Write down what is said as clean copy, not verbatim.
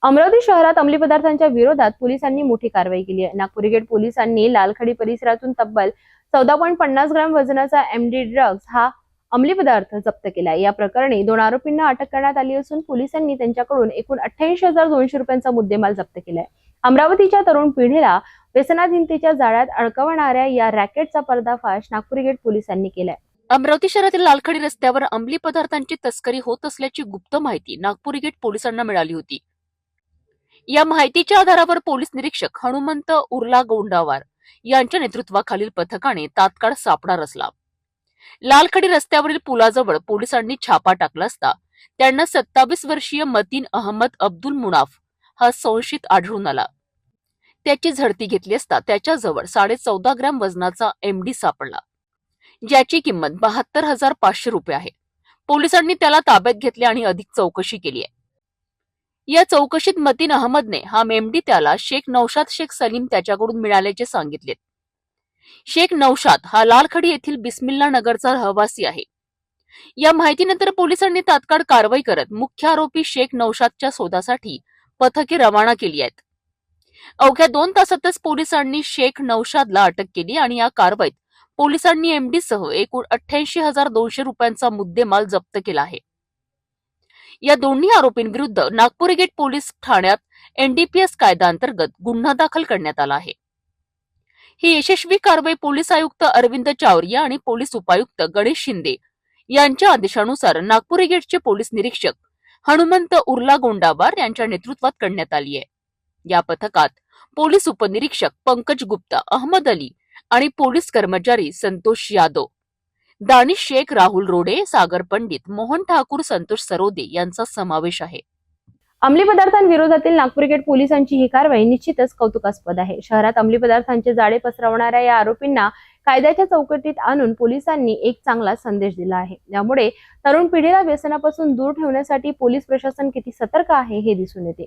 अमरावती शहरात अंमली पदार्थांच्या विरोधात पोलिसांनी मोठी कारवाई केली आहे। नागपूर गेट पोलिसांनी लालखडी परिसरातून तब्बल 14.50 ग्रॅम वजनाचा एमडी ड्रग्ज हा अंमली पदार्थ जप्त केला आहे। या प्रकरणी 2 आरोपींना अटक करण्यात आली असून पोलिसांनी त्यांच्याकडून एकूण 88,200 रुपयांचा मुद्देमाल जप्त केला आहे। अमरावतीच्या तरुण पिढीला व्यसनाधीनतेच्या जाळ्यात अडकवणाऱ्या या रॅकेटचा पर्दाफाश नागपूर गेट पोलिसांनी केलाय। अमरावती शहरातील लालखडी रस्त्यावर अंमली पदार्थांची तस्करी होत असल्याची गुप्त माहिती नागपूर गेट पोलिसांना मिळाली होती। या माहितीच्या आधारावर पोलीस निरीक्षक हनुमंत उर्ला गोंडावार यांच्या नेतृत्वाखालील पथकाने तात्काळ सापळा रचला। लालखडी रस्त्यावरील पुलाजवळ पोलिसांनी छापा टाकला असता त्यांना 27 वर्षीय मतीन अहमद अब्दुल मुनाफ हा संशयित आढळून आला। त्याची झडती घेतली असता त्याच्याजवळ 14.5 ग्रॅम वजनाचा एमडी सापडला, ज्याची किंमत 72,500 रुपये आहे। पोलिसांनी त्याला ताब्यात घेतले आणि अधिक चौकशी केली आहे। या चौकशीत मतीन अहमदने हा एमडी त्याला शेख नौशाद शेख सलीम त्याच्याकडून मिळाल्याचे सांगितले। शेख नौशाद हा लालखडी येथील बिस्मिल्ला नगरचा रहिवासी आहे। या माहितीनंतर पोलिसांनी तात्काळ कारवाई करत मुख्य आरोपी शेख नौशादच्या शोधासाठी पथके रवाना केली आहेत। अवघ्या 2 तासातच पोलिसांनी शेख नौशादला अटक केली आणि या कारवाईत पोलिसांनी एमडी सह एकूण 88,200 रुपयांचा मुद्देमाल जप्त केला आहे। या दोन्ही आरोपींविरुद्ध नागपूर गेट पोलीस ठाण्यात एनडीपीएस कायद्याअंतर्गत गुन्हा दाखल करण्यात आला आहे। ही यशस्वी कारवाई पोलीस आयुक्त अरविंद चावरिया आणि पोलीस उपायुक्त गणेश शिंदे यांच्या आदेशानुसार नागपूर गेटचे पोलीस निरीक्षक हनुमंत उर्ला गोंडावार यांच्या नेतृत्वात करण्यात आली आहे। या पथकात पोलीस उपनिरीक्षक पंकज गुप्ता, अहमद अली आणि पोलीस कर्मचारी संतोष यादव, दानिश शेख, राहुल रोडे, सागर पंडित, मोहन ठाकूर, संतोष सरोदे यांचा समावेश आहे। अंमली पदार्थांविरोधातील नागपूर गेट पोलिसांची ही कारवाई निश्चितच कौतुकास्पद आहे। शहरात अंमली पदार्थांचे जाळे पसरवणाऱ्या या आरोपींना कायद्याच्या चौकटीत आणून पोलिसांनी एक चांगला संदेश दिला आहे। यामुळे तरुण पिढीला व्यसनापासून दूर ठेवण्यासाठी पोलीस प्रशासन किती सतर्क आहे हे दिसून येते।